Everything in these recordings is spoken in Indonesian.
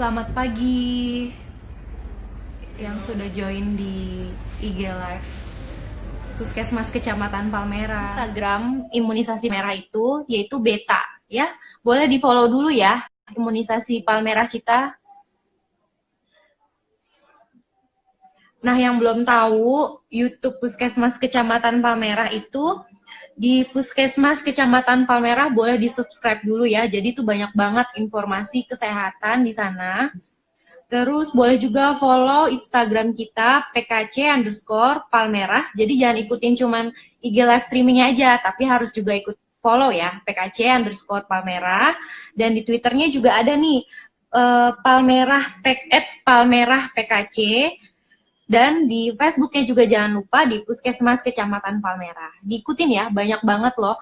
Selamat pagi yang sudah join di IG Live Puskesmas Kecamatan Palmerah. Instagram imunisasi merah itu yaitu beta ya. Boleh di-follow dulu ya imunisasi Palmerah kita. Nah, yang belum tahu YouTube Puskesmas Kecamatan Palmerah itu di Puskesmas Kecamatan Palmerah boleh di-subscribe dulu ya. Jadi itu banyak banget informasi kesehatan di sana. Terus boleh juga follow Instagram kita pkc_palmerah. Jadi jangan ikutin cuman IG live streamingnya aja, tapi harus juga ikut follow ya pkc_palmerah. Dan di Twitternya juga ada nih palmerah pkc. Dan di Facebooknya juga jangan lupa di Puskesmas Kecamatan Palmerah. Diikutin ya, banyak banget loh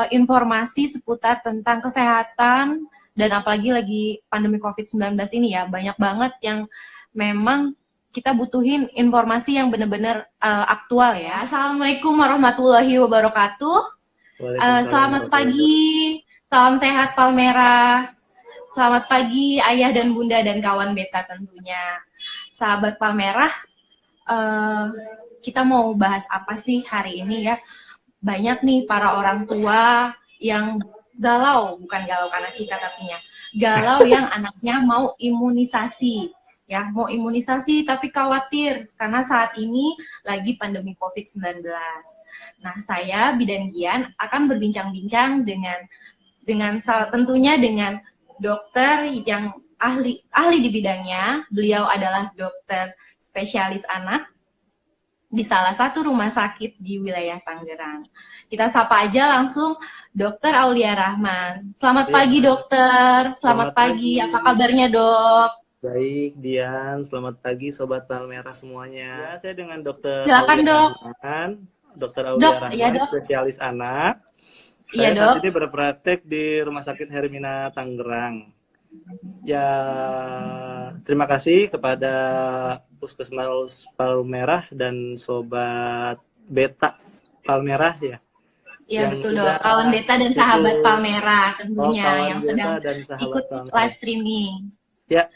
informasi seputar tentang kesehatan, dan apalagi lagi pandemi COVID-19 ini ya, banyak banget yang memang kita butuhin informasi yang benar-benar aktual ya. Assalamualaikum warahmatullahi wabarakatuh. Selamat pagi, salam sehat Palmerah. Selamat pagi ayah dan bunda dan kawan beta tentunya. Sahabat Palmerah, kita mau bahas apa sih hari ini ya? Banyak nih para orang tua yang galau, bukan galau karena cinta tapinya, galau yang anaknya mau imunisasi, ya mau imunisasi tapi khawatir karena saat ini lagi pandemi COVID-19. Nah, saya Bidan Gian akan berbincang-bincang dengan tentunya dengan dokter yang ahli di bidangnya. Beliau adalah dokter spesialis anak di salah satu rumah sakit di wilayah Tangerang. Kita sapa aja langsung Dokter Aulia Rahman. Selamat pagi dokter. Selamat pagi. Apa kabarnya dok? Baik, Dian. Selamat pagi Sobat Palmerah semuanya. Ya, saya dengan Dokter Silakan Aulia dok. Rahman. Dokter Aulia Rahman, Ya, dok. spesialis anak. Iya Saya dok. saat ini berpraktek di Rumah Sakit Hermina Tangerang. Ya, terima kasih kepada Puskesmas Palmerah dan Sobat Beta Palmerah ya. Iya betul dok, kawan beta dan sahabat Palmerah tentunya yang sedang ikut live streaming. Ya,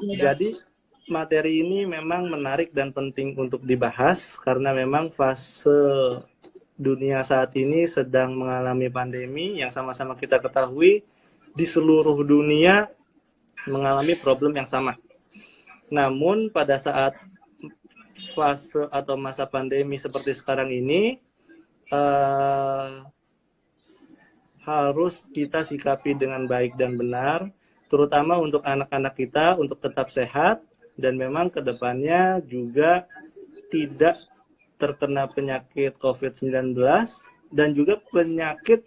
jadi materi ini memang menarik dan penting untuk dibahas karena memang fase dunia saat ini sedang mengalami pandemi yang sama-sama kita ketahui di seluruh dunia mengalami problem yang sama. Namun pada saat fase atau masa pandemi seperti sekarang ini harus kita sikapi dengan baik dan benar, terutama untuk anak-anak kita untuk tetap sehat dan memang kedepannya juga tidak terkena penyakit COVID-19 dan juga penyakit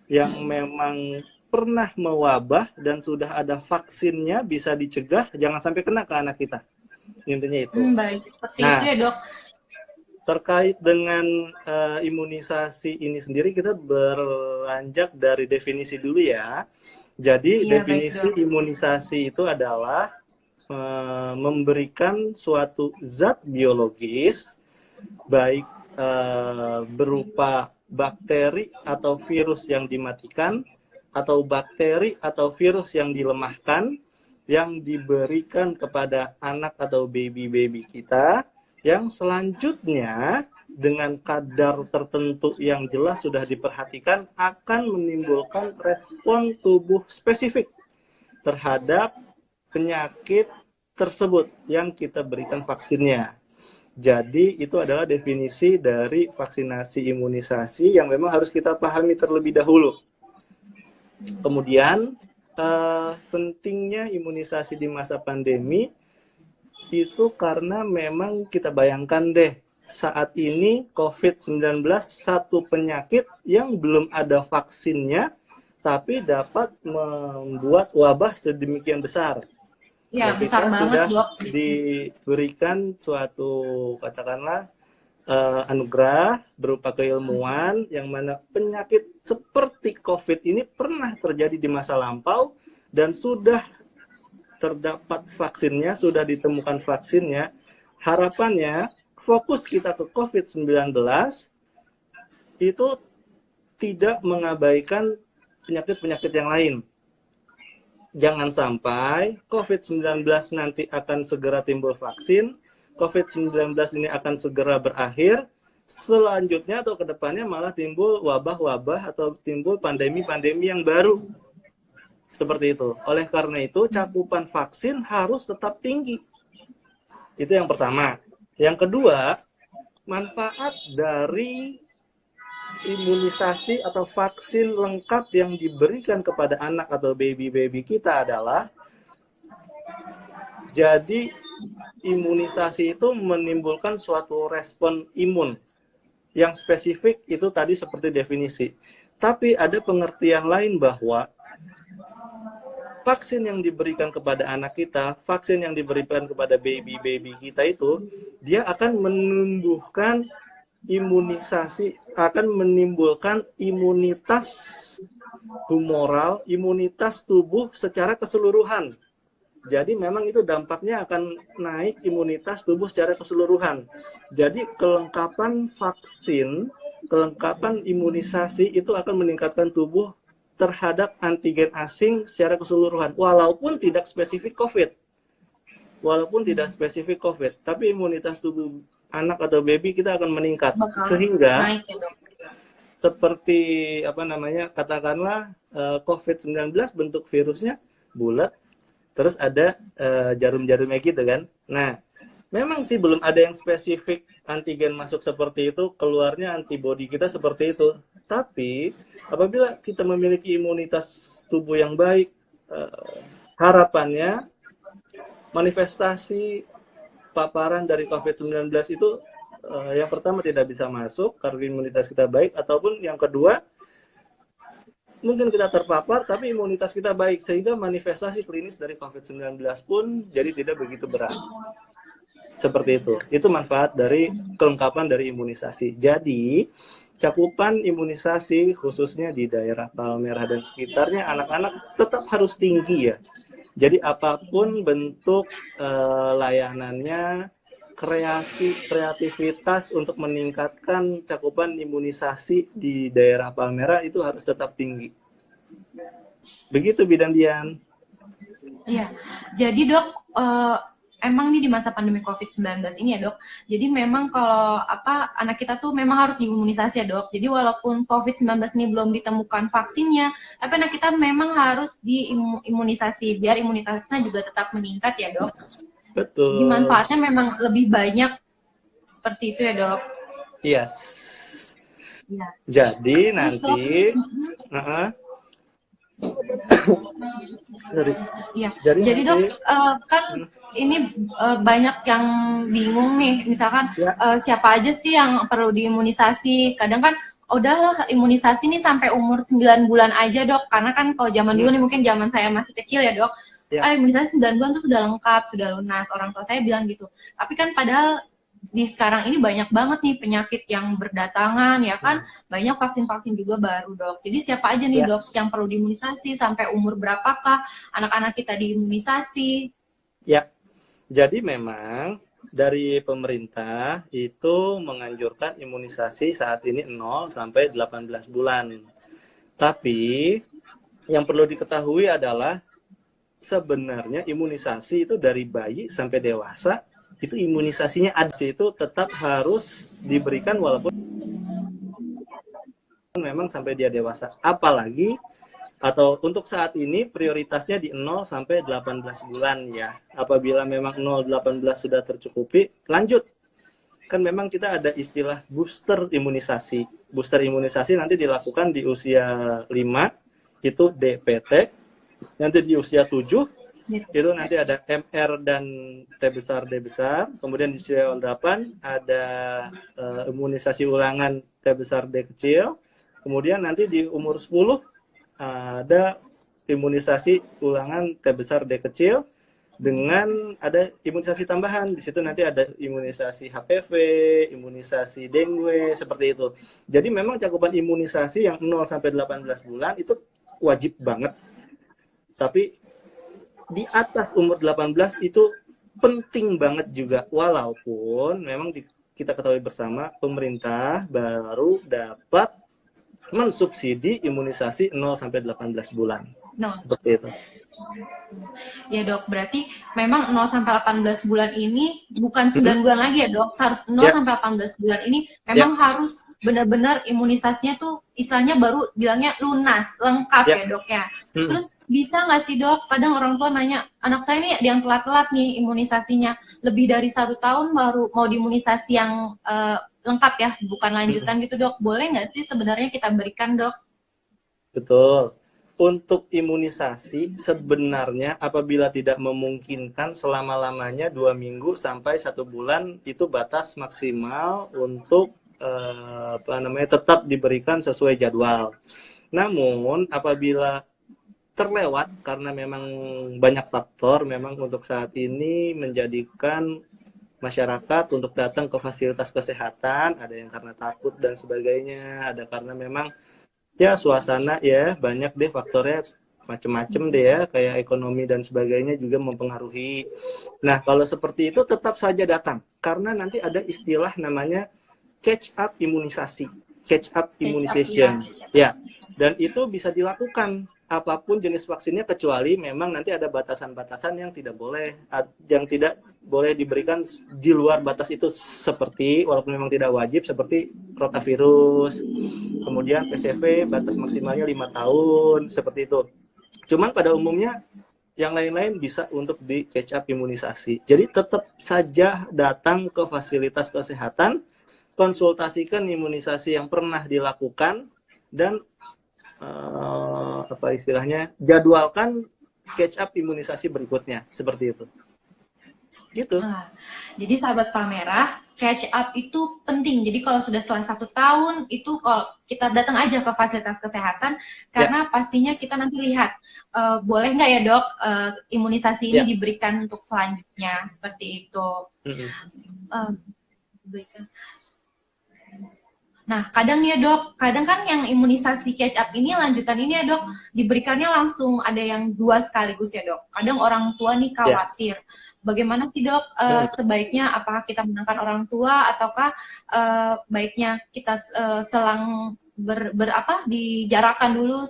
yang memang pernah mewabah dan sudah ada vaksinnya bisa dicegah, jangan sampai kena ke anak kita. Intinya itu. Baik, seperti itu ya dok. Terkait dengan imunisasi ini sendiri, kita beranjak dari definisi dulu ya. Jadi definisi imunisasi itu adalah memberikan suatu zat biologis, baik berupa bakteri atau virus yang dimatikan, atau bakteri atau virus yang dilemahkan, yang diberikan kepada anak atau baby-baby kita, yang selanjutnya dengan kadar tertentu yang jelas sudah diperhatikan akan menimbulkan respon tubuh spesifik terhadap penyakit tersebut yang kita berikan vaksinnya. Jadi itu adalah definisi dari vaksinasi imunisasi yang memang harus kita pahami terlebih dahulu. Kemudian pentingnya imunisasi di masa pandemi itu karena memang kita bayangkan deh, saat ini COVID-19 satu penyakit yang belum ada vaksinnya, tapi dapat membuat wabah sedemikian besar. Ya, besar banget dok. Diberikan suatu katakanlah anugerah berupa keilmuan yang mana penyakit seperti COVID ini pernah terjadi di masa lampau dan sudah terdapat vaksinnya, sudah ditemukan vaksinnya. Harapannya fokus kita ke COVID-19 itu tidak mengabaikan penyakit-penyakit yang lain. jangan sampai COVID-19 nanti akan segera timbul vaksin, COVID-19 ini akan segera berakhir, selanjutnya atau kedepannya malah timbul wabah-wabah atau timbul pandemi-pandemi yang baru. Seperti itu. Oleh karena itu, cakupan vaksin harus tetap tinggi. Itu yang pertama. Yang kedua, manfaat dari imunisasi atau vaksin lengkap yang diberikan kepada anak atau baby-baby kita adalah, jadi imunisasi itu menimbulkan suatu respon imun yang spesifik, itu tadi seperti definisi. Tapi ada pengertian lain bahwa vaksin yang diberikan kepada anak kita, vaksin yang diberikan kepada baby-baby kita itu, dia akan menumbuhkan imunisasi, akan menimbulkan imunitas humoral, imunitas tubuh secara keseluruhan. Jadi memang itu dampaknya akan naik imunitas tubuh secara keseluruhan. Jadi kelengkapan vaksin, kelengkapan imunisasi itu akan meningkatkan tubuh terhadap antigen asing secara keseluruhan, walaupun tidak spesifik COVID. Walaupun tidak spesifik COVID, tapi imunitas tubuh anak atau baby kita akan meningkat. Sehingga naik ya, Dok. seperti katakanlah COVID-19 bentuk virusnya bulat, terus ada jarum-jarumnya gitu kan. Nah, memang sih belum ada yang spesifik antigen masuk seperti itu, keluarnya antibodi kita seperti itu. Tapi apabila kita memiliki imunitas tubuh yang baik, harapannya manifestasi paparan dari COVID-19 itu yang pertama tidak bisa masuk karena imunitas kita baik, ataupun yang kedua mungkin kita terpapar tapi imunitas kita baik, sehingga manifestasi klinis dari COVID-19 pun jadi tidak begitu berat. Seperti itu. Itu manfaat dari kelengkapan dari imunisasi. Jadi cakupan imunisasi khususnya di daerah Palmerah dan sekitarnya anak-anak tetap harus tinggi ya. Jadi apapun bentuk layanannya, kreativitas untuk meningkatkan cakupan imunisasi di daerah Palmerah itu harus tetap tinggi. Begitu Bidan Dian. Iya, jadi Dok, emang nih di masa pandemi COVID-19 ini ya Dok, jadi memang kalau anak kita tuh memang harus diimunisasi ya Dok. Jadi walaupun COVID-19 ini belum ditemukan vaksinnya, tapi anak kita memang harus diimunisasi biar imunitasnya juga tetap meningkat ya Dok. Betul. Jadi manfaatnya memang lebih banyak seperti itu ya Dok. Yes. Ya. Jadi Terus, nanti Iya. Jadi Dok, kan ini banyak yang bingung nih, misalkan siapa aja sih yang perlu diimunisasi? Kadang kan udahlah imunisasi nih sampai umur 9 bulan aja Dok, karena kan kalau zaman dulu nih mungkin zaman saya masih kecil ya Dok, imunisasi 9 bulan tuh sudah lengkap, sudah lunas, orang tua saya bilang gitu. Tapi kan padahal di sekarang ini banyak banget nih penyakit yang berdatangan ya kan, banyak vaksin-vaksin juga baru Dok. Jadi siapa aja nih Dok yang perlu diimunisasi, sampai umur berapakah anak-anak kita diimunisasi? Ya, jadi memang dari pemerintah itu menganjurkan imunisasi saat ini 0 sampai 18 bulan. Tapi yang perlu diketahui adalah sebenarnya imunisasi itu dari bayi sampai dewasa itu imunisasinya ada, itu tetap harus diberikan walaupun memang sampai dia dewasa. Apalagi atau untuk saat ini prioritasnya di 0 sampai 18 bulan ya. Apabila memang 0-18 sudah tercukupi, lanjut. Kan memang kita ada istilah booster imunisasi. Booster imunisasi nanti dilakukan di usia 5, itu DPT. Nanti di usia 7, itu nanti ada MR dan T besar, D besar. Kemudian di usia 8 ada imunisasi ulangan T besar, D kecil. Kemudian nanti di umur 10 ada imunisasi ulangan T besar, D kecil. Dengan ada imunisasi tambahan. Di situ nanti ada imunisasi HPV, imunisasi dengue, seperti itu. Jadi memang cakupan imunisasi yang 0 sampai 18 bulan itu wajib banget. Tapi di atas umur 18 itu penting banget juga, walaupun memang kita ketahui bersama pemerintah baru dapat mensubsidi imunisasi 0 sampai 18 bulan. No. Seperti itu. Ya dok, berarti memang 0 sampai 18 bulan ini bukan 9 Mm-hmm. bulan lagi ya dok, harus 0 Ya, sampai 18 bulan ini ya, memang harus benar-benar imunisasinya tuh istilahnya baru bilangnya lunas, lengkap ya. ya dok ya. Mm-hmm. Terus bisa nggak sih dok, kadang orang tua nanya, anak saya nih yang telat-telat nih imunisasinya, lebih dari 1 tahun baru mau diimunisasi yang lengkap ya, bukan lanjutan gitu dok, boleh nggak sih sebenarnya kita berikan dok? Betul. Untuk imunisasi sebenarnya apabila tidak memungkinkan selama-lamanya 2 minggu sampai 1 bulan itu batas maksimal untuk tetap diberikan sesuai jadwal. Namun apabila terlewat karena memang banyak faktor, memang untuk saat ini menjadikan masyarakat untuk datang ke fasilitas kesehatan, ada yang karena takut dan sebagainya, ada karena memang ya suasana ya banyak deh faktornya, macem-macem deh ya, kayak ekonomi dan sebagainya juga mempengaruhi. Nah kalau seperti itu tetap saja datang karena nanti ada istilah namanya catch up imunisasi, catch up immunization ya, dan itu bisa dilakukan apapun jenis vaksinnya kecuali memang nanti ada batasan-batasan yang tidak boleh diberikan di luar batas itu, seperti walaupun memang tidak wajib seperti rotavirus, kemudian PCV batas maksimalnya 5 tahun seperti itu. Cuman pada umumnya yang lain-lain bisa untuk di catch up imunisasi. Jadi tetap saja datang ke fasilitas kesehatan, konsultasikan imunisasi yang pernah dilakukan, dan jadwalkan catch up imunisasi berikutnya, seperti itu. Gitu. Nah, jadi sahabat Palmerah, catch up itu penting. Jadi kalau sudah setelah 1 tahun itu kalau kita datang aja ke fasilitas kesehatan, karena pastinya kita nanti lihat boleh nggak ya dok imunisasi ini diberikan untuk selanjutnya, seperti itu. Nah, kadang ya dok, kadang kan yang imunisasi catch up ini lanjutan ini ya dok, diberikannya langsung ada yang 2 sekaligus ya dok. Kadang orang tua nih khawatir. Bagaimana sih dok, sebaiknya apakah kita menenangkan orang tua ataukah baiknya kita selang dijarakkan dulu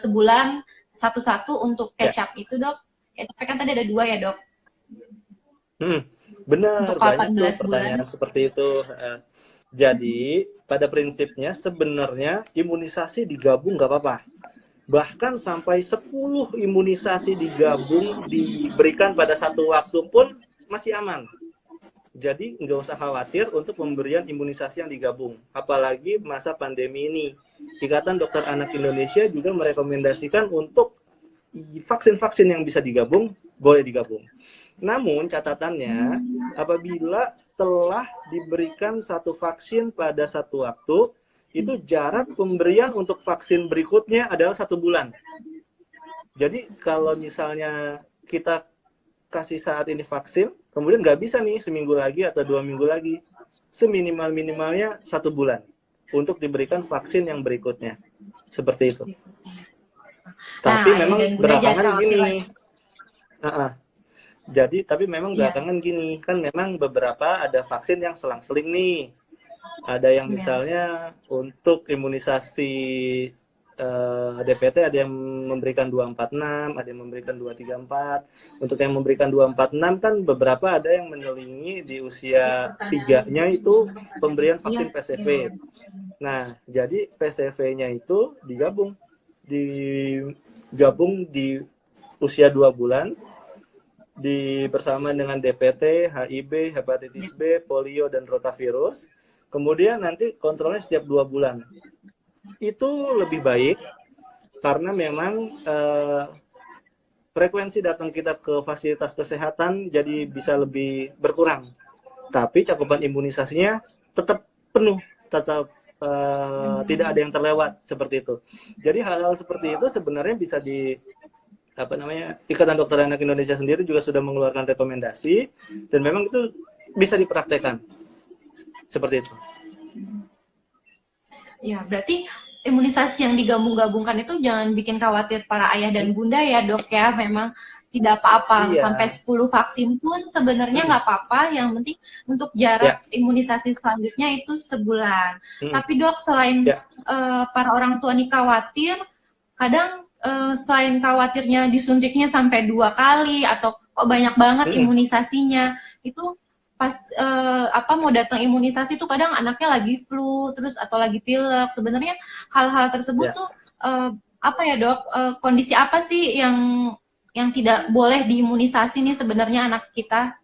sebulan satu-satu untuk catch up itu dok? Catch up kan tadi ada 2 ya dok? Benar, untuk banyak tuh pertanyaan seperti itu. Jadi pada prinsipnya sebenarnya imunisasi digabung nggak apa-apa. Bahkan sampai 10 imunisasi digabung diberikan pada satu waktu pun masih aman. Jadi nggak usah khawatir untuk pemberian imunisasi yang digabung. Apalagi masa pandemi ini. Ikatan Dokter Anak Indonesia juga merekomendasikan untuk vaksin-vaksin yang bisa digabung, boleh digabung. Namun catatannya, apabila telah diberikan satu vaksin pada satu waktu, itu jarak pemberian untuk vaksin berikutnya adalah 1 bulan. Jadi kalau misalnya kita kasih saat ini vaksin, kemudian nggak bisa nih seminggu lagi atau 2 minggu lagi, seminimal-minimalnya 1 bulan untuk diberikan vaksin yang berikutnya, seperti itu. Tapi memang belakangan gini. Tapi memang belakangan gini, kan memang beberapa ada vaksin yang selang-seling nih. Ada yang misalnya untuk imunisasi DPT ada yang memberikan 246, ada yang memberikan 234. Untuk yang memberikan 246 kan beberapa ada yang menyelingi di usia 3-nya itu pemberian vaksin PCV. Nah, jadi PCV-nya itu digabung di usia 2 bulan bersama dengan DPT, HIV, hepatitis B, polio, dan rotavirus. Kemudian nanti kontrolnya setiap 2 bulan. Itu lebih baik karena memang frekuensi datang kita ke fasilitas kesehatan jadi bisa lebih berkurang. Tapi cakupan imunisasinya tetap penuh, tetap tidak ada yang terlewat, seperti itu. Jadi hal-hal seperti itu sebenarnya bisa Ikatan Dokter Anak Indonesia sendiri juga sudah mengeluarkan rekomendasi dan memang itu bisa dipraktekkan seperti itu. Ya, berarti imunisasi yang digabung-gabungkan itu jangan bikin khawatir para ayah dan bunda ya dok ya, memang tidak apa-apa. Sampai 10 vaksin pun sebenarnya nggak apa-apa, yang penting untuk jarak imunisasi selanjutnya itu sebulan. Tapi dok, selain para orang tua nih khawatir, kadang selain khawatirnya disuntiknya sampai 2 kali atau kok banyak banget Mm-mm. imunisasinya, itu pas mau datang imunisasi tuh kadang anaknya lagi flu terus atau lagi pilek. Sebenarnya hal-hal tersebut Ya. tuh apa ya dok, kondisi apa sih yang tidak boleh diimunisasi nih sebenarnya anak kita?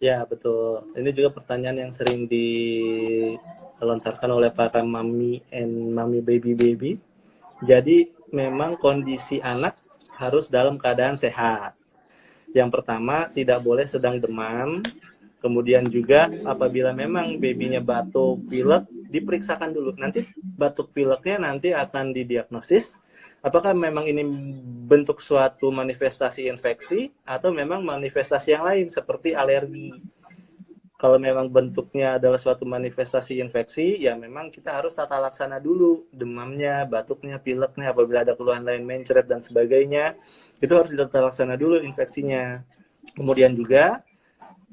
Ya, betul. Ini juga pertanyaan yang sering dilontarkan oleh para mami and mami baby-baby. Jadi, memang kondisi anak harus dalam keadaan sehat. Yang pertama, tidak boleh sedang demam. Kemudian juga apabila memang babynya batuk, pilek, diperiksakan dulu. Nanti batuk pileknya nanti akan didiagnosis apakah memang ini bentuk suatu manifestasi infeksi atau memang manifestasi yang lain seperti alergi. Kalau memang bentuknya adalah suatu manifestasi infeksi, ya memang kita harus tata laksana dulu demamnya, batuknya, pileknya, apabila ada keluhan lain mencret dan sebagainya, itu harus ditata laksana dulu infeksinya. Kemudian juga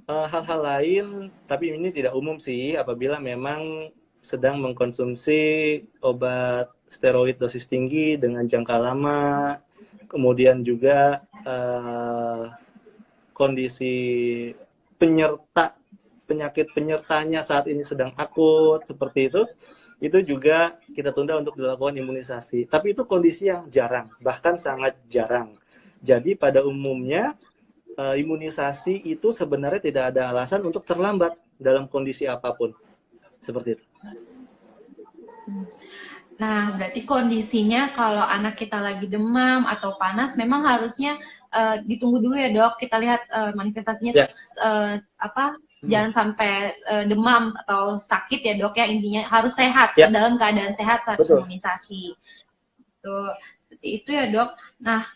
hal-hal lain, tapi ini tidak umum sih, apabila memang sedang mengkonsumsi obat steroid dosis tinggi dengan jangka lama, kemudian juga kondisi penyakit penyertanya saat ini sedang akut seperti itu juga kita tunda untuk dilakukan imunisasi. Tapi itu kondisi yang jarang, bahkan sangat jarang. Jadi pada umumnya imunisasi itu sebenarnya tidak ada alasan untuk terlambat dalam kondisi apapun. Seperti itu. Nah, berarti kondisinya kalau anak kita lagi demam atau panas, memang harusnya ditunggu dulu ya dok. Kita lihat manifestasinya tuh Ya. Jangan sampai demam atau sakit ya dok ya. Intinya harus sehat, Ya. dalam keadaan sehat saat Betul. imunisasi. Tuh, seperti itu ya dok. Nah,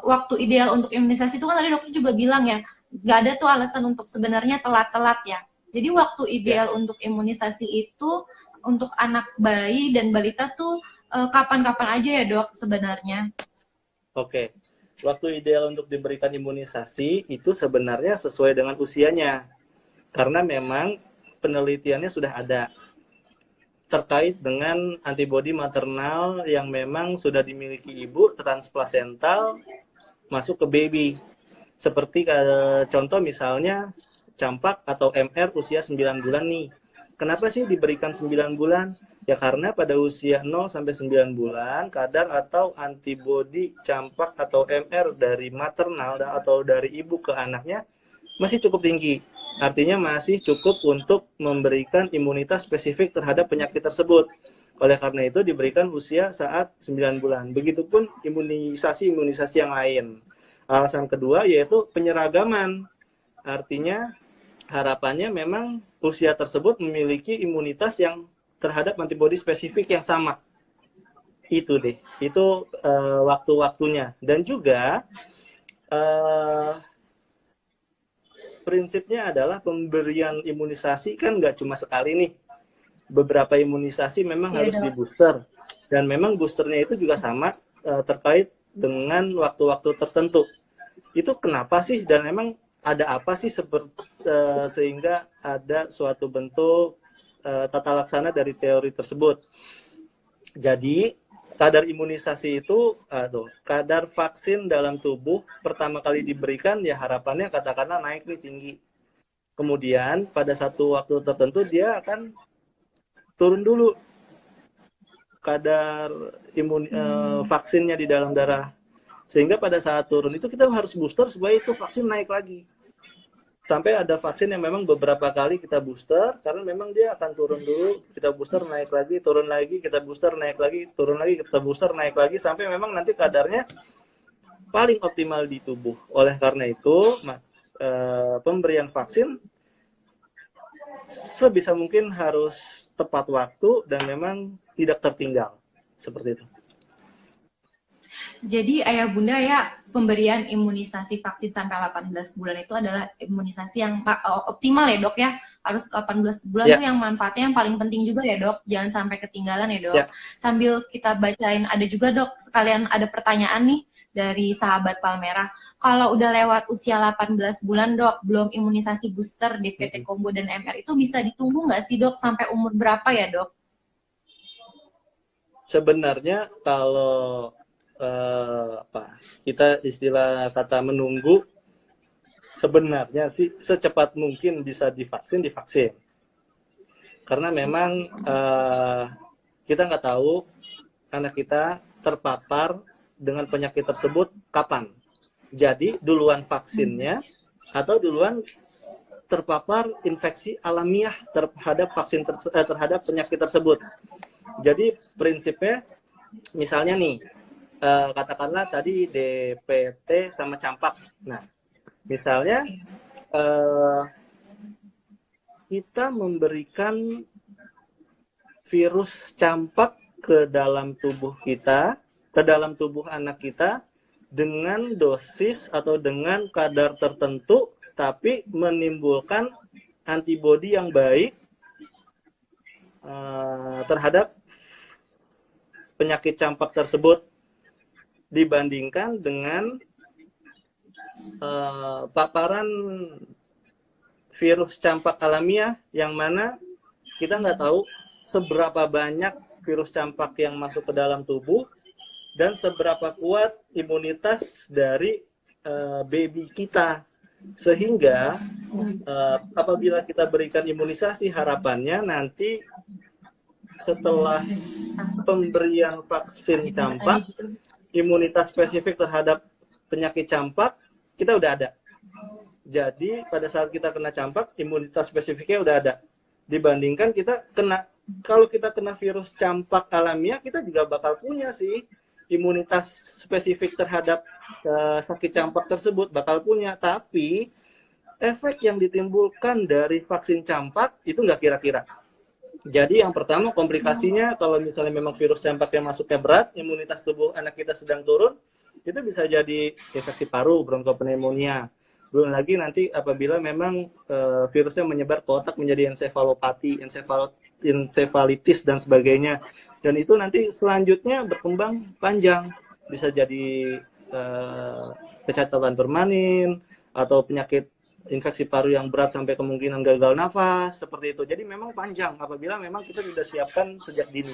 waktu ideal untuk imunisasi itu kan tadi dokter juga bilang ya, nggak ada tuh alasan untuk sebenarnya telat-telat ya. Jadi waktu ideal untuk imunisasi itu untuk anak bayi dan balita tuh kapan-kapan aja ya dok sebenarnya? Oke. Waktu ideal untuk diberikan imunisasi itu sebenarnya sesuai dengan usianya. Karena memang penelitiannya sudah ada terkait dengan antibodi maternal yang memang sudah dimiliki ibu transplasental masuk ke baby. Seperti contoh misalnya campak atau MR usia 9 bulan nih. Kenapa sih diberikan 9 bulan? Ya karena pada usia 0 sampai 9 bulan kadar atau antibodi campak atau MR dari maternal atau dari ibu ke anaknya masih cukup tinggi. Artinya masih cukup untuk memberikan imunitas spesifik terhadap penyakit tersebut. Oleh karena itu diberikan usia saat 9 bulan. Begitupun imunisasi-imunisasi yang lain. Alasan kedua yaitu penyeragaman. Artinya harapannya memang usia tersebut memiliki imunitas yang terhadap antibodi spesifik yang sama. Itu deh, itu waktu-waktunya. Dan juga prinsipnya adalah pemberian imunisasi kan nggak cuma sekali nih. Beberapa imunisasi memang harus di booster. Dan memang boosternya itu juga sama terkait dengan waktu-waktu tertentu. Itu kenapa sih? Dan memang ada apa sih sehingga ada suatu bentuk tata laksana dari teori tersebut. Jadi kadar imunisasi itu kadar vaksin dalam tubuh pertama kali diberikan ya harapannya katakanlah naik nih tinggi. Kemudian pada satu waktu tertentu dia akan turun dulu kadar vaksinnya di dalam darah. Sehingga pada saat turun itu kita harus booster supaya itu vaksin naik lagi. Sampai ada vaksin yang memang beberapa kali kita booster karena memang dia akan turun dulu, kita booster naik lagi, turun lagi, kita booster naik lagi, turun lagi, kita booster naik lagi sampai memang nanti kadarnya paling optimal di tubuh. Oleh karena itu pemberian vaksin sebisa mungkin harus tepat waktu dan memang tidak tertinggal. Seperti itu. Jadi ayah bunda ya, pemberian imunisasi vaksin sampai 18 bulan itu adalah imunisasi yang optimal ya dok ya. Harus 18 bulan tuh yang manfaatnya yang paling penting juga ya dok. Jangan sampai ketinggalan ya dok. Sambil kita bacain, ada juga dok sekalian ada pertanyaan nih dari sahabat Palmerah. Kalau udah lewat usia 18 bulan dok, belum imunisasi booster DPT combo dan MR itu bisa ditunggu nggak sih dok sampai umur berapa ya dok? Sebenarnya kalau kita istilah kata menunggu, sebenarnya sih secepat mungkin bisa divaksin. Karena memang kita nggak tahu anak kita terpapar dengan penyakit tersebut kapan. Jadi duluan vaksinnya atau duluan terpapar infeksi alamiah terhadap terhadap penyakit tersebut. Jadi prinsipnya misalnya nih, katakanlah tadi DPT sama campak. Nah, misalnya kita memberikan virus campak ke dalam tubuh kita, ke dalam tubuh anak kita dengan dosis atau dengan kadar tertentu, tapi menimbulkan antibodi yang baik terhadap penyakit campak tersebut dibandingkan dengan paparan virus campak alamiah yang mana kita nggak tahu seberapa banyak virus campak yang masuk ke dalam tubuh dan seberapa kuat imunitas dari baby kita. Sehingga apabila kita berikan imunisasi, harapannya nanti setelah pemberian vaksin campak, imunitas spesifik terhadap penyakit campak kita udah ada. Jadi pada saat kita kena campak, imunitas spesifiknya udah ada. Dibandingkan kita kalau kita kena virus campak alamiah, kita juga bakal punya sih imunitas spesifik terhadap sakit campak tersebut, bakal punya. Tapi efek yang ditimbulkan dari vaksin campak itu nggak kira-kira. Jadi yang pertama komplikasinya kalau misalnya memang virus campak yang masuknya berat, imunitas tubuh anak kita sedang turun, itu bisa jadi infeksi paru, bronkopneumonia. Belum lagi nanti apabila memang virusnya menyebar ke otak menjadi ensefalopati, ensefalitis dan sebagainya. Dan itu nanti selanjutnya berkembang panjang, bisa jadi kecacatan permanen atau penyakit infeksi paru yang berat sampai kemungkinan gagal nafas, seperti itu. Jadi memang panjang apabila memang kita sudah siapkan sejak dini.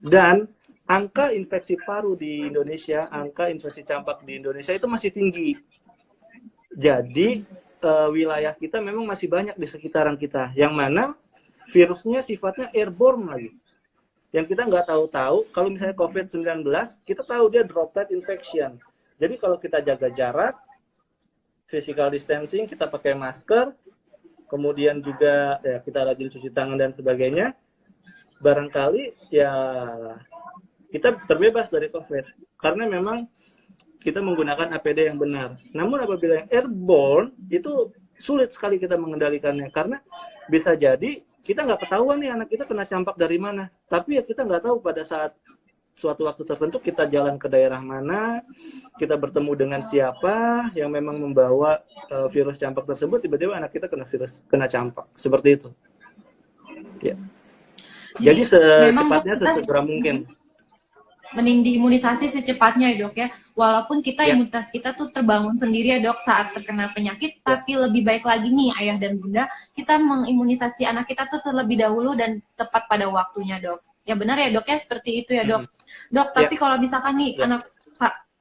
Dan angka infeksi paru di Indonesia, angka infeksi campak di Indonesia itu masih tinggi. Jadi wilayah kita memang masih banyak di sekitaran kita, yang mana virusnya sifatnya airborne lagi. Yang kita nggak tahu-tahu, kalau misalnya COVID-19, kita tahu dia droplet infection. Jadi kalau kita jaga jarak, physical distancing, kita pakai masker, kemudian juga ya kita rajin cuci tangan dan sebagainya, barangkali ya kita terbebas dari COVID. Karena memang kita menggunakan APD yang benar. Namun apabila yang airborne, itu sulit sekali kita mengendalikannya. Karena bisa jadi kita nggak ketahuan nih anak kita kena campak dari mana. Tapi ya kita nggak tahu pada saat suatu waktu tertentu kita jalan ke daerah mana, kita bertemu dengan siapa yang memang membawa virus campak tersebut, tiba-tiba anak kita kena campak. Seperti itu. Ya. Jadi secepatnya, sesegera mungkin. Mending diimunisasi secepatnya ya dok ya, walaupun kita imunitas kita tuh terbangun sendiri ya dok saat terkena penyakit, tapi lebih baik lagi nih ayah dan bunda kita mengimunisasi anak kita tuh terlebih dahulu dan tepat pada waktunya dok. Ya benar ya dok ya, seperti itu ya dok. Dok, tapi kalau misalkan nih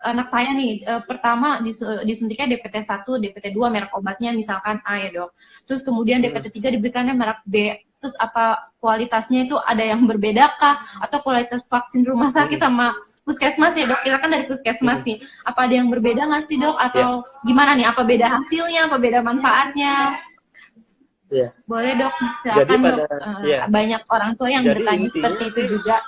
anak saya nih pertama disuntiknya DPT 1, DPT 2 merek obatnya misalkan A ya dok. Terus kemudian DPT 3 diberikannya merek B. Terus apa kualitasnya itu ada yang berbeda kah? Atau kualitas vaksin rumah sakit sama puskesmas ya dok? Kita kan dari puskesmas nih. Apa ada yang berbeda nggak sih dok? Atau gimana nih? Apa beda hasilnya? Apa beda manfaatnya? Boleh dok, silakan dok. Banyak orang tua yang bertanya seperti itu juga.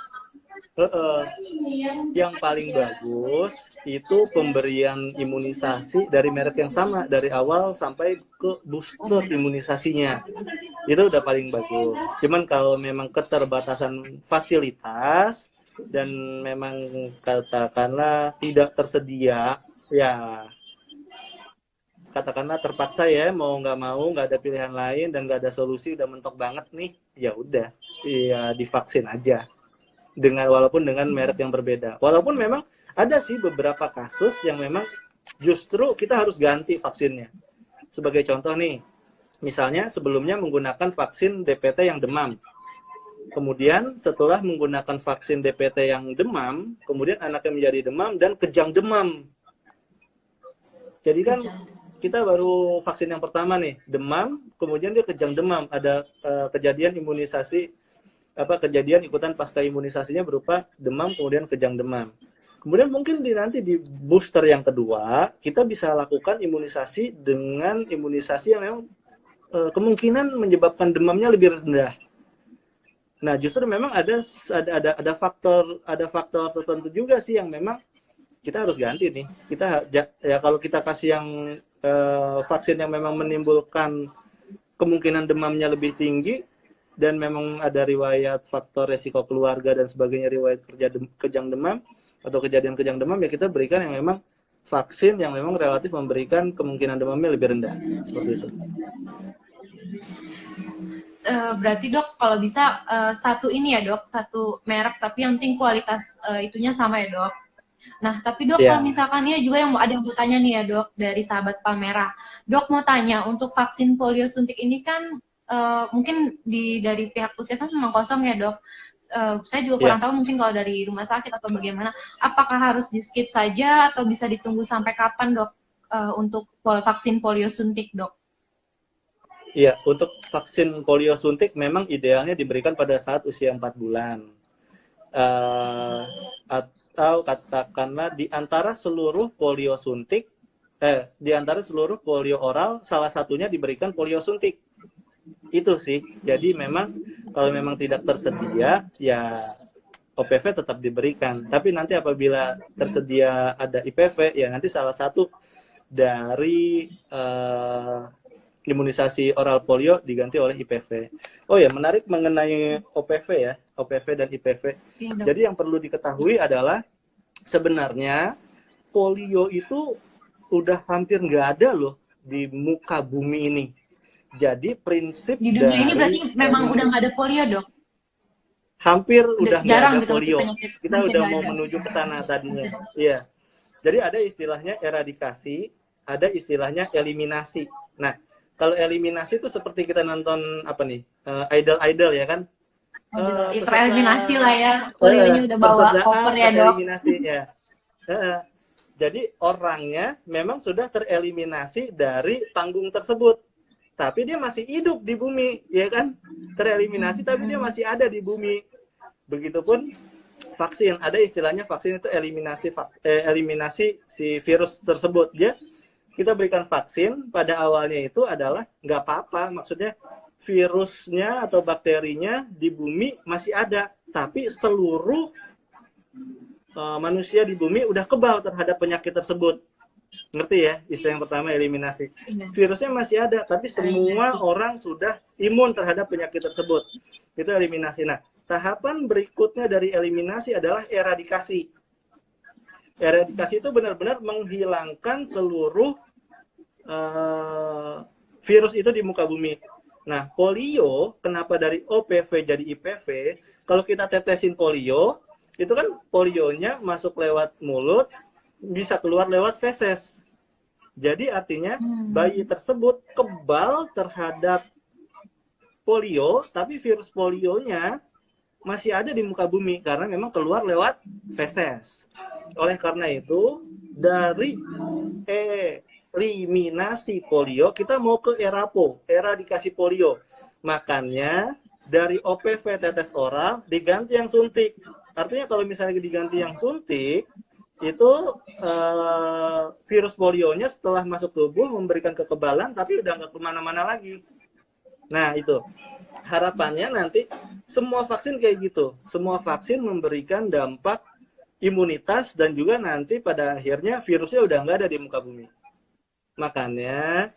Yang paling bagus itu pemberian imunisasi dari merek yang sama dari awal sampai ke booster imunisasinya, itu udah paling bagus. Cuman kalau memang keterbatasan fasilitas dan memang katakanlah tidak tersedia, ya katakanlah terpaksa ya, mau nggak ada pilihan lain dan nggak ada solusi, udah mentok banget nih, ya udah ya divaksin aja. Walaupun dengan merek yang berbeda. Walaupun memang ada sih beberapa kasus yang memang justru kita harus ganti vaksinnya. Sebagai contoh nih, misalnya sebelumnya menggunakan vaksin DPT yang demam. Kemudian setelah menggunakan vaksin DPT yang demam, kemudian anaknya menjadi demam dan kejang demam. Jadi kan kita baru vaksin yang pertama nih, demam, kemudian dia kejang demam, ada kejadian imunisasi, kejadian ikutan pasca imunisasinya berupa demam, kemudian kejang demam. Kemudian mungkin nanti di booster yang kedua, kita bisa lakukan imunisasi dengan imunisasi yang memang kemungkinan menyebabkan demamnya lebih rendah. Nah, justru memang ada faktor tertentu juga sih yang memang kita harus ganti nih. Kita ya kalau kita kasih yang vaksin yang memang menimbulkan kemungkinan demamnya lebih tinggi dan memang ada riwayat faktor resiko keluarga dan sebagainya, riwayat kejang demam atau kejadian kejang demam, ya kita berikan yang memang vaksin yang memang relatif memberikan kemungkinan demamnya lebih rendah. Seperti itu. Berarti dok kalau bisa satu ini ya dok, satu merek tapi yang penting kualitas itunya sama ya dok. Nah tapi dok kalau misalkan ya juga yang ada yang mau tanya nih ya dok dari sahabat Palmerah, dok mau tanya untuk vaksin polio suntik ini kan mungkin dari pihak puskesmas memang kosong ya dok. Saya juga kurang tahu mungkin kalau dari rumah sakit atau bagaimana, apakah harus di skip saja atau bisa ditunggu sampai kapan dok untuk vaksin polio suntik dok? Iya, untuk vaksin polio suntik memang idealnya diberikan pada saat usia 4 bulan. Atau katakanlah di antara seluruh polio suntik, di antara seluruh polio oral, salah satunya diberikan polio suntik. Itu sih. Jadi memang kalau memang tidak tersedia, ya OPV tetap diberikan. Tapi nanti apabila tersedia ada IPV, ya nanti salah satu dari imunisasi oral polio diganti oleh IPV. Oh ya, menarik mengenai OPV ya, OPV dan IPV. Jadi yang perlu diketahui adalah sebenarnya polio itu udah hampir nggak ada loh di muka bumi ini. Jadi prinsip di dunia ini berarti memang udah nggak ada polio dok? Hampir udah nggak ada gitu, polio. Kita udah mau menuju ke sana tadinya. Iya. Jadi ada istilahnya eradikasi, ada istilahnya eliminasi. Nah, kalau eliminasi itu seperti kita nonton apa nih, idol ya kan? Tereliminasi lah ya, polionya udah bawa koper ya dok. Eliminasi ya. Jadi orangnya memang sudah tereliminasi dari panggung tersebut, tapi dia masih hidup di bumi, ya kan? Tereliminasi tapi dia masih ada di bumi. Begitupun vaksin, ada istilahnya vaksin itu eliminasi si virus tersebut. Ya, kita berikan vaksin pada awalnya itu adalah nggak apa-apa, maksudnya virusnya atau bakterinya di bumi masih ada, tapi seluruh manusia di bumi udah kebal terhadap penyakit tersebut. Ngerti ya istilah yang pertama, eliminasi. Virusnya masih ada, tapi semua orang sudah imun terhadap penyakit tersebut. Itu eliminasi. Nah, tahapan berikutnya dari eliminasi adalah eradikasi. Eradikasi itu benar-benar menghilangkan seluruh virus itu di muka bumi. Nah, polio, kenapa dari OPV jadi IPV? Kalau kita tetesin polio, itu kan polionya masuk lewat mulut, bisa keluar lewat feses. Jadi artinya bayi tersebut kebal terhadap polio, tapi virus polionya masih ada di muka bumi karena memang keluar lewat feses. Oleh karena itu, dari eliminasi polio, kita mau ke ERAPO, eradikasi polio. Makanya dari OPV tetes oral diganti yang suntik. Artinya kalau misalnya diganti yang suntik, itu virus polionya setelah masuk tubuh memberikan kekebalan, tapi udah nggak kemana-mana lagi. Nah itu harapannya nanti semua vaksin kayak gitu. Semua vaksin memberikan dampak imunitas dan juga nanti pada akhirnya virusnya udah nggak ada di muka bumi. Makanya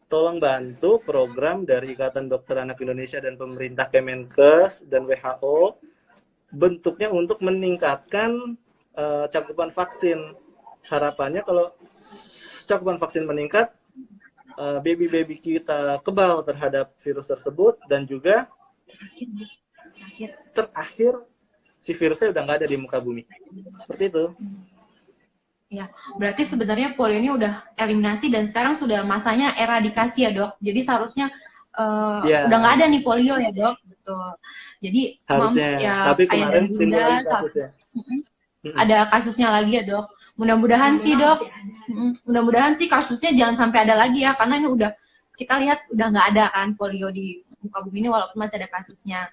tolong bantu program dari Ikatan Dokter Anak Indonesia dan pemerintah Kemenkes dan WHO bentuknya untuk meningkatkan cakupan vaksin. Harapannya kalau cakupan vaksin meningkat, baby-baby kita kebal terhadap virus tersebut dan juga terakhir si virusnya udah nggak ada di muka bumi. Seperti itu. Ya, berarti sebenarnya polio ini udah eliminasi dan sekarang sudah masanya eradikasi ya dok. Jadi seharusnya udah nggak ada nih polio ya dok. Betul. Jadi moms Harusnya. ya, Tapi ayah dan kemarin timbul bunda lagi saat kasusnya. Mm-mm. ada kasusnya lagi ya dok. Mudah-mudahan sih dok, mudah-mudahan sih kasusnya jangan sampai ada lagi ya, karena ini udah kita lihat udah nggak ada kan polio di muka bumi ini, walaupun masih ada kasusnya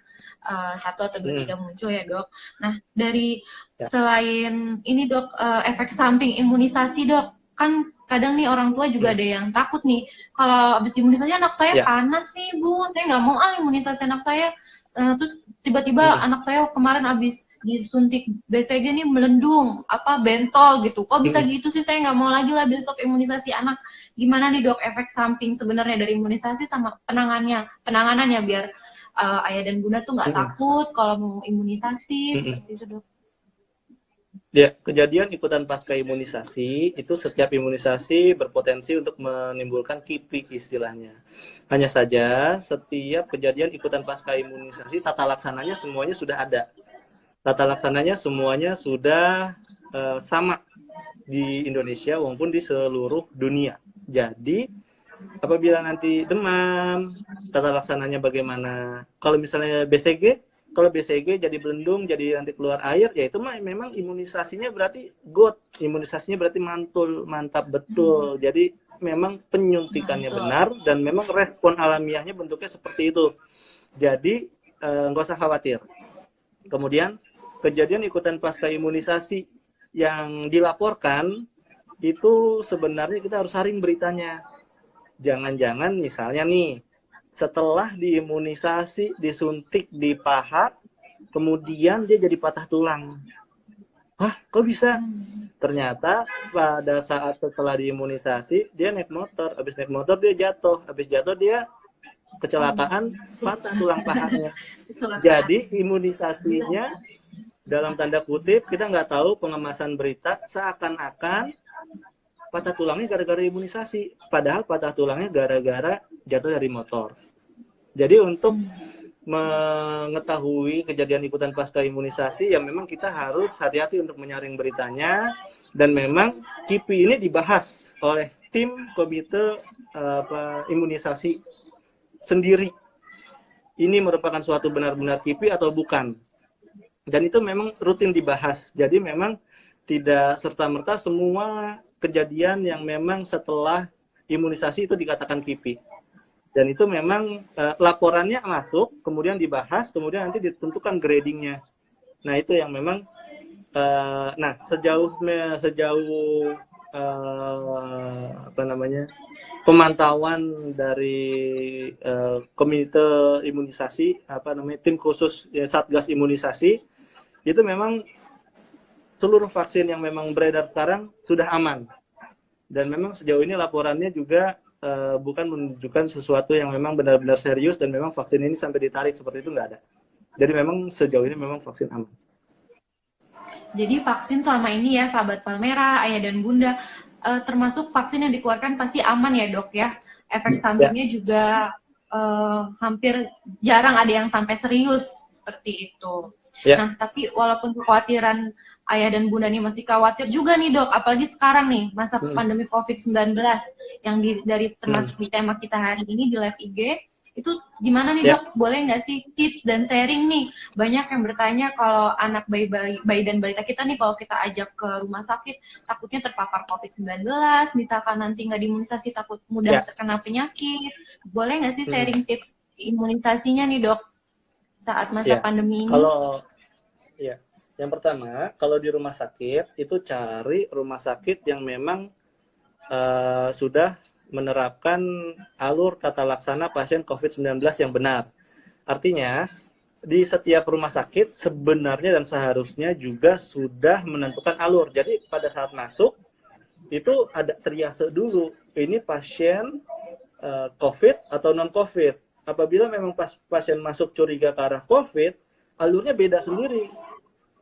satu atau dua tiga muncul ya dok. Nah dari selain ini dok, efek samping imunisasi dok, kan kadang nih orang tua juga ada yang takut nih kalau habis imunisasi anak saya panas nih bu, saya nggak mau imunisasi anak saya. Terus tiba-tiba anak saya kemarin habis disuntik BCG nih melendung, bentol gitu. Kok bisa gitu sih, saya nggak mau lagi lah besok imunisasi anak. Gimana nih dok efek samping sebenarnya dari imunisasi sama penanganannya biar ayah dan bunda tuh nggak takut kalau mau imunisasi seperti itu dok. Ya, kejadian ikutan pasca imunisasi itu setiap imunisasi berpotensi untuk menimbulkan KIPI istilahnya. Hanya saja setiap kejadian ikutan pasca imunisasi tata laksananya semuanya sudah ada. Tata laksananya semuanya sudah sama di Indonesia maupun di seluruh dunia. Jadi apabila nanti demam, tata laksananya bagaimana? Kalau misalnya BCG, kalau BCG jadi belendung, jadi nanti keluar air, ya itu memang imunisasinya berarti good, imunisasinya berarti mantul, mantap betul. Jadi memang penyuntikannya benar dan memang respon alamiahnya bentuknya seperti itu. Jadi nggak usah khawatir. Kemudian kejadian ikutan pasca imunisasi yang dilaporkan itu sebenarnya kita harus saring beritanya. Jangan-jangan misalnya nih, setelah diimunisasi, disuntik di paha, kemudian dia jadi patah tulang. Hah, kok bisa? Ternyata pada saat setelah diimunisasi, dia naik motor. Habis naik motor dia jatuh. Habis jatuh dia kecelakaan, patah tulang pahanya. Jadi imunisasinya, dalam tanda kutip, kita nggak tahu pengemasan berita, seakan-akan patah tulangnya gara-gara imunisasi. Padahal patah tulangnya gara-gara jatuh dari motor. Jadi untuk mengetahui kejadian ikutan pasca imunisasi, ya memang kita harus hati-hati untuk menyaring beritanya. Dan memang KIPI ini dibahas oleh tim komite imunisasi sendiri. Ini merupakan suatu benar-benar KIPI atau bukan. Dan itu memang rutin dibahas. Jadi memang tidak serta-merta semua kejadian yang memang setelah imunisasi itu dikatakan KIPI. Dan itu memang laporannya masuk, kemudian dibahas, kemudian nanti ditentukan gradingnya. Nah itu yang memang, sejauh pemantauan dari komite imunisasi, tim khusus Satgas Imunisasi, itu memang seluruh vaksin yang memang beredar sekarang sudah aman. Dan memang sejauh ini laporannya juga bukan menunjukkan sesuatu yang memang benar-benar serius dan memang vaksin ini sampai ditarik seperti itu nggak ada. Jadi memang sejauh ini memang vaksin aman. Jadi vaksin selama ini ya sahabat Palmera, ayah dan bunda, termasuk vaksin yang dikeluarkan pasti aman ya dok ya. Efek sampingnya juga hampir jarang ada yang sampai serius seperti itu. Nah tapi walaupun kekhawatiran ayah dan bunda nih masih khawatir juga nih dok, apalagi sekarang nih masa pandemi COVID-19 yang dari termasuk di tema kita hari ini di live IG, itu gimana nih dok? Boleh nggak sih tips dan sharing nih? Banyak yang bertanya kalau anak bayi dan balita kita nih kalau kita ajak ke rumah sakit takutnya terpapar COVID-19, misalkan nanti nggak diimunisasi takut mudah terkena penyakit. Boleh nggak sih sharing tips imunisasinya nih dok saat masa pandemi ini? Yang pertama, kalau di rumah sakit itu cari rumah sakit yang memang sudah menerapkan alur tata laksana pasien COVID-19 yang benar. Artinya, di setiap rumah sakit sebenarnya dan seharusnya juga sudah menentukan alur. Jadi pada saat masuk, itu ada triase dulu. Ini pasien COVID atau non-COVID. Apabila memang pasien masuk curiga ke arah COVID, alurnya beda sendiri.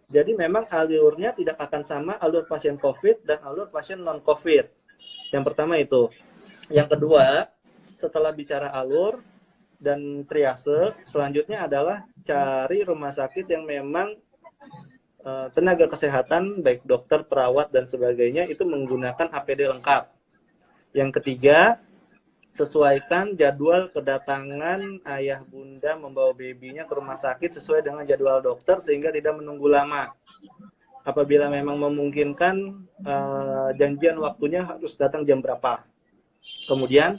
Jadi memang alurnya tidak akan sama alur pasien COVID dan alur pasien non-COVID. Yang pertama itu. Yang kedua, setelah bicara alur dan triase, selanjutnya adalah cari rumah sakit yang memang tenaga kesehatan, baik dokter, perawat, dan sebagainya, itu menggunakan APD lengkap. Yang ketiga, sesuaikan jadwal kedatangan ayah bunda membawa babynya ke rumah sakit sesuai dengan jadwal dokter sehingga tidak menunggu lama. Apabila memang memungkinkan, janjian waktunya harus datang jam berapa. Kemudian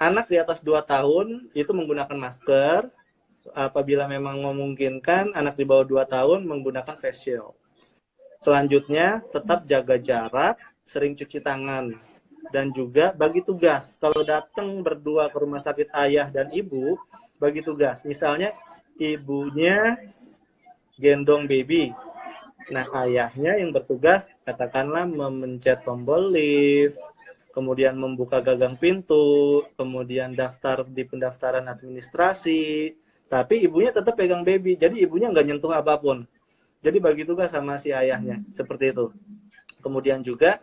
anak di atas 2 tahun itu menggunakan masker. Apabila memang memungkinkan, anak di bawah 2 tahun menggunakan face shield. Selanjutnya tetap jaga jarak, sering cuci tangan, dan juga bagi tugas. Kalau datang berdua ke rumah sakit ayah dan ibu, bagi tugas. Misalnya ibunya gendong baby, nah ayahnya yang bertugas katakanlah memencet tombol lift, kemudian membuka gagang pintu, kemudian daftar di pendaftaran administrasi, tapi ibunya tetap pegang baby, jadi ibunya nggak nyentuh apapun. Jadi bagi tugas sama si ayahnya, seperti itu. Kemudian juga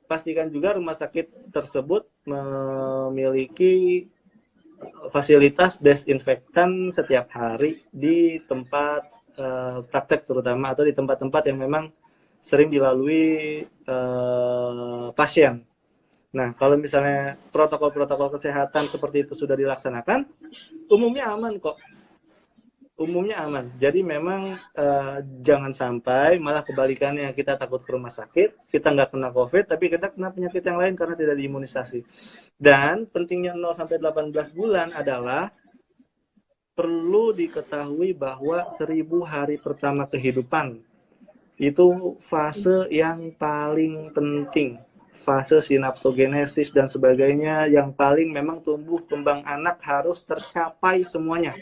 pastikan juga rumah sakit tersebut memiliki fasilitas desinfektan setiap hari di tempat praktek terutama, atau di tempat-tempat yang memang sering dilalui pasien. Nah, kalau misalnya protokol-protokol kesehatan seperti itu sudah dilaksanakan, umumnya aman kok. Umumnya aman. Jadi memang jangan sampai malah kebalikannya, kita takut ke rumah sakit, kita nggak kena COVID, tapi kita kena penyakit yang lain karena tidak diimunisasi. Dan pentingnya 0-18 bulan adalah perlu diketahui bahwa 1000 hari pertama kehidupan itu fase yang paling penting, fase sinaptogenesis dan sebagainya, yang paling memang tumbuh kembang anak harus tercapai semuanya,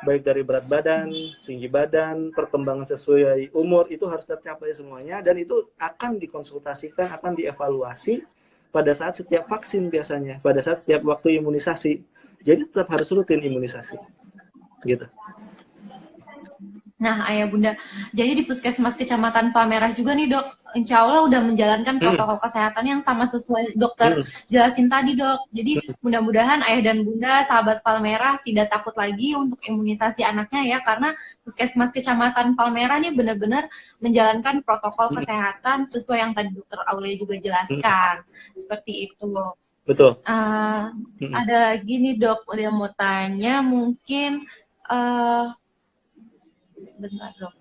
baik dari berat badan, tinggi badan, perkembangan sesuai umur, itu harus tercapai semuanya, dan itu akan dikonsultasikan, akan dievaluasi pada saat setiap vaksin biasanya, pada saat setiap waktu imunisasi. Jadi tetap harus rutin imunisasi gitu. Nah, ayah bunda, jadi di Puskesmas Kecamatan Palmerah juga nih dok, insya Allah udah menjalankan protokol kesehatan yang sama sesuai dokter jelasin tadi dok. Jadi mudah-mudahan ayah dan bunda sahabat Palmerah tidak takut lagi untuk imunisasi anaknya ya, karena Puskesmas Kecamatan Palmerah nih benar-benar menjalankan protokol kesehatan sesuai yang tadi dokter Aulia juga jelaskan. Seperti itu. Betul. Ada lagi nih dok, udah mau tanya mungkin. Sebentar dok.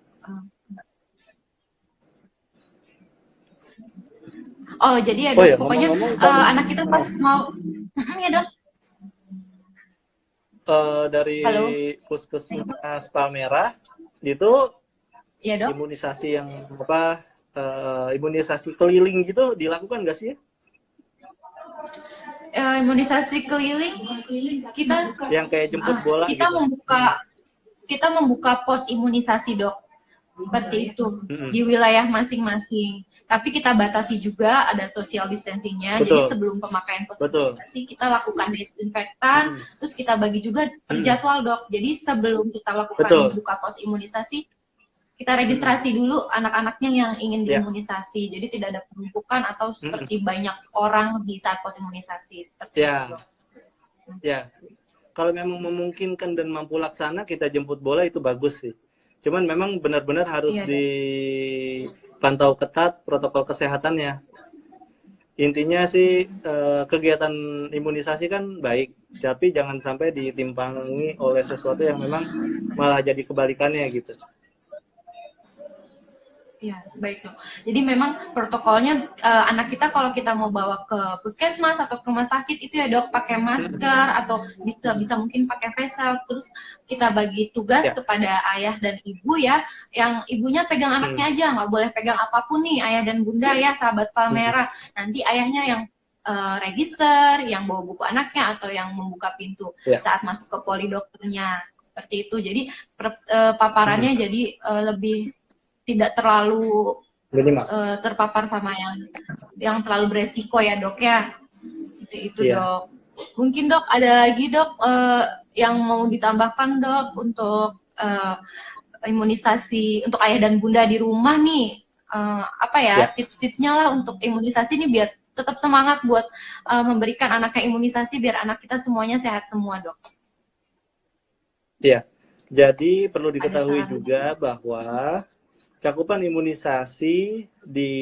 Oh jadi ya dok, pokoknya anak kita pas mau, ya dok. Dari Halo? Puskesmas Palmerah itu ya, dok? Imunisasi yang imunisasi keliling gitu dilakukan nggak sih? Imunisasi keliling kita yang kayak jemput bola kita gitu. Kita membuka pos imunisasi dok, seperti itu di wilayah masing-masing. Tapi kita batasi juga, ada social distancingnya. Jadi sebelum pemakaian pos imunisasi kita lakukan desinfektan, terus kita bagi juga jadwal dok. Jadi sebelum kita lakukan buka pos imunisasi, kita registrasi dulu anak-anaknya yang ingin diimunisasi. Jadi tidak ada penumpukan atau seperti banyak orang di saat pos imunisasi. Seperti itu dok. Ya. Kalau memang memungkinkan dan mampu laksana, kita jemput bola itu bagus sih. Cuman memang benar-benar harus dipantau ketat protokol kesehatannya. Intinya sih kegiatan imunisasi kan baik, tapi jangan sampai ditimpangi oleh sesuatu yang memang malah jadi kebalikannya gitu. Ya, baik dok. Jadi memang protokolnya anak kita kalau kita mau bawa ke puskesmas atau ke rumah sakit itu ya dok, pakai masker atau bisa mungkin pakai face shield. Terus kita bagi tugas kepada ayah dan ibu ya, yang ibunya pegang anaknya aja, nggak boleh pegang apapun nih ayah dan bunda ya, sahabat Palmerah. Nanti ayahnya yang register, yang bawa buku anaknya atau yang membuka pintu saat masuk ke poli dokternya, seperti itu. Jadi paparannya jadi lebih tidak terlalu terpapar sama yang terlalu beresiko ya dok ya. Itu dok. Mungkin dok ada lagi dok yang mau ditambahkan dok untuk imunisasi untuk ayah dan bunda di rumah nih, tips-tipsnya lah untuk imunisasi nih biar tetap semangat buat memberikan anaknya imunisasi biar anak kita semuanya sehat semua dok. Iya, jadi perlu diketahui juga bahwa cakupan imunisasi di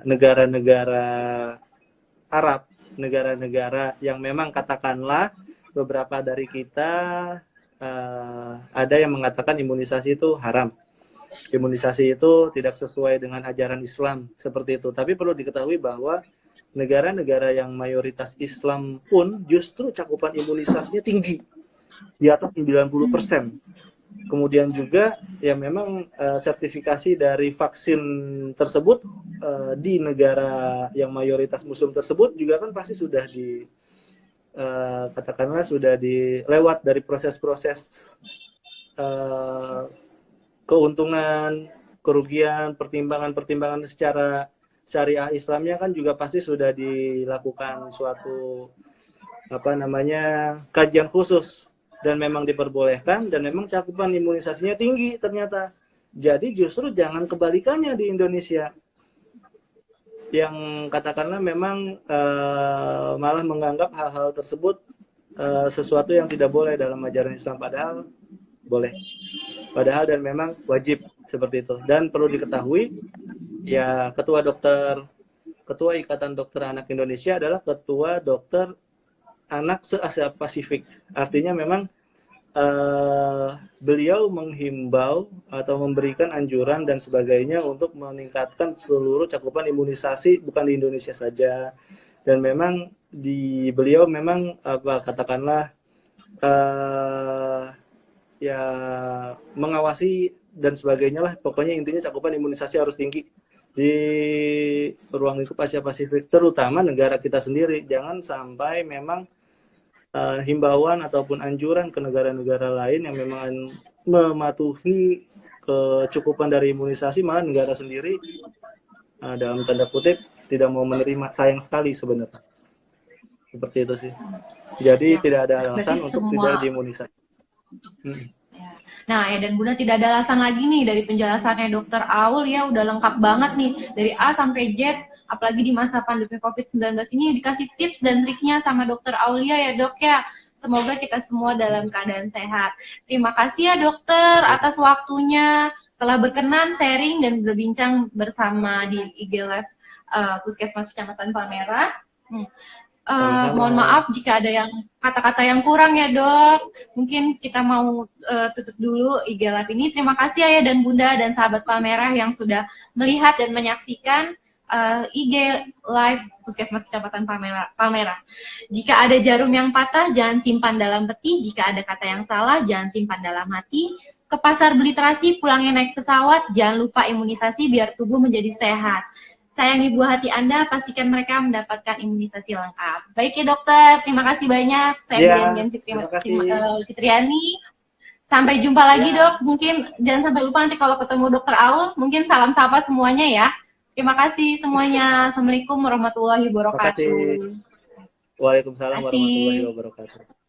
negara-negara Arab, negara-negara yang memang katakanlah beberapa dari kita ada yang mengatakan imunisasi itu haram. Imunisasi itu tidak sesuai dengan ajaran Islam, seperti itu. Tapi perlu diketahui bahwa negara-negara yang mayoritas Islam pun justru cakupan imunisasinya tinggi, di atas 90%. Kemudian juga ya memang sertifikasi dari vaksin tersebut di negara yang mayoritas muslim tersebut juga kan pasti sudah di katakanlah sudah dilewat dari proses-proses keuntungan, kerugian, pertimbangan-pertimbangan secara syariah Islamnya kan juga pasti sudah dilakukan suatu kajian khusus dan memang diperbolehkan dan memang cakupan imunisasinya tinggi ternyata. Jadi justru jangan kebalikannya di Indonesia yang katakanlah memang malah menganggap hal-hal tersebut sesuatu yang tidak boleh dalam ajaran Islam, padahal boleh, padahal dan memang wajib seperti itu. Dan perlu diketahui ya ketua Ikatan Dokter Anak Indonesia adalah ketua dokter anak se-Asia Pasifik. Artinya memang beliau menghimbau atau memberikan anjuran dan sebagainya untuk meningkatkan seluruh cakupan imunisasi bukan di Indonesia saja. Dan memang beliau memang katakanlah ya mengawasi dan sebagainya lah. Pokoknya intinya cakupan imunisasi harus tinggi di ruang lingkup Asia Pasifik, terutama negara kita sendiri. Jangan sampai memang himbauan ataupun anjuran ke negara-negara lain yang memang mematuhi kecukupan dari imunisasi, malah negara sendiri dalam tanda kutip tidak mau menerima, sayang sekali sebenarnya. Seperti itu sih. Jadi tidak ada alasan untuk tidak diimunisasi. Nah, ya dan Bunda tidak ada alasan lagi nih dari penjelasannya Dokter Aul ya, udah lengkap banget nih dari A sampai Z, apalagi di masa pandemi COVID-19 ini dikasih tips dan triknya sama Dokter Aulia ya Dok ya. Semoga kita semua dalam keadaan sehat. Terima kasih ya Dokter atas waktunya, telah berkenan sharing dan berbincang bersama di IG Live Puskesmas Kecamatan Palmerah. Mohon maaf jika ada yang kata-kata yang kurang ya Dok. Mungkin kita mau tutup dulu IG Live ini. Terima kasih Ayah dan Bunda dan sahabat Palmerah yang sudah melihat dan menyaksikan IG Live Puskesmas Kecamatan Palmerah. Jika ada jarum yang patah, jangan simpan dalam peti. Jika ada kata yang salah, jangan simpan dalam hati. Ke pasar beli terasi, pulangnya naik pesawat. Jangan lupa imunisasi biar tubuh menjadi sehat. Sayangi buah hati Anda, pastikan mereka mendapatkan imunisasi lengkap. Baik ya Dokter, terima kasih banyak. Saya Dian Fitriani. Sampai jumpa lagi Dok. Mungkin jangan sampai lupa nanti kalau ketemu Dokter Aul, mungkin salam sapa semuanya ya. Terima kasih semuanya. Assalamualaikum warahmatullahi wabarakatuh. Waalaikumsalam warahmatullahi wabarakatuh.